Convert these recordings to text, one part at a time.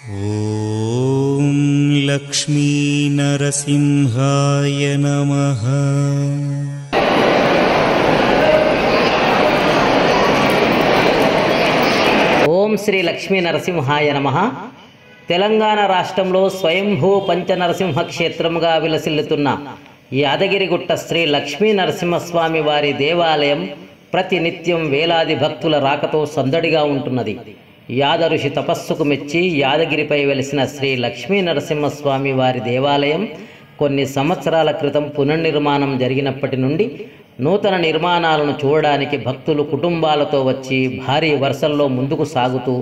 ఓం లక్ష్మీ నరసింహాయ నమః. ఓం శ్రీ లక్ష్మీ నరసింహాయ నమః. తెలంగాణ రాష్ట్రంలో స్వయంభూ పంచనరసింహ క్షేత్రముగా విలసిల్లుతున్న యాదగిరిగుట్ట శ్రీ లక్ష్మీ నరసింహస్వామి వారి దేవాలయం ప్రతినిత్యం వేలాది భక్తుల రాకతో సందడిగా ఉంటున్నది. యాదఋషి తపస్సుకు మెచ్చి యాదగిరిపై వెలిసిన శ్రీ లక్ష్మీ నరసింహస్వామి వారి దేవాలయం కొన్ని సంవత్సరాల క్రితం పునర్నిర్మాణం జరిగినప్పటి నుండి నూతన నిర్మాణాలను చూడడానికి భక్తులు కుటుంబాలతో వచ్చి భారీ వరుసల్లో ముందుకు సాగుతూ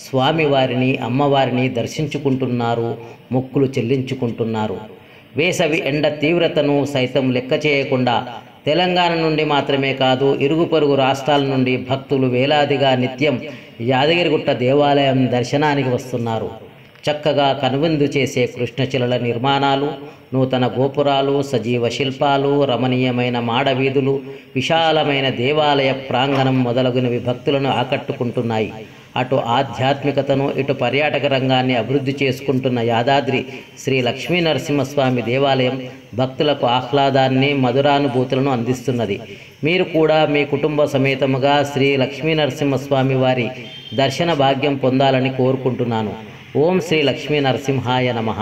స్వామివారిని అమ్మవారిని దర్శించుకుంటున్నారు, మొక్కులు చెల్లించుకుంటున్నారు. వేసవి ఎండ తీవ్రతను సైతం లెక్క చేయకుండా తెలంగాణ నుండి మాత్రమే కాదు, ఇరుగు పొరుగు రాష్ట్రాల నుండి భక్తులు వేలాదిగా నిత్యం యాదగిరిగుట్ట దేవాలయం దర్శనానికి వస్తున్నారు. చక్కగా కనువిందు చేసే కృష్ణశిలల నిర్మాణాలు, నూతన గోపురాలు, సజీవ శిల్పాలు, రమణీయమైన మాడవీధులు, విశాలమైన దేవాలయ ప్రాంగణం మొదలగునవి భక్తులను ఆకట్టుకుంటున్నాయి. అటు ఆధ్యాత్మికతను, ఇటు పర్యాటక రంగాన్ని అభివృద్ధి చేసుకుంటున్న యాదాద్రి శ్రీ లక్ష్మీ నరసింహస్వామి దేవాలయం భక్తులకు ఆహ్లాదాన్ని, మధురానుభూతులను అందిస్తున్నది. మీరు కూడా మీ కుటుంబ సమేతముగా శ్రీ లక్ష్మీ నరసింహస్వామి వారి దర్శన భాగ్యం పొందాలని కోరుకుంటున్నాను. ఓం శ్రీ లక్ష్మీ నరసింహాయ నమః.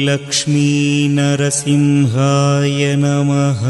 లక్ష్మీ నరసింహాయ నమః.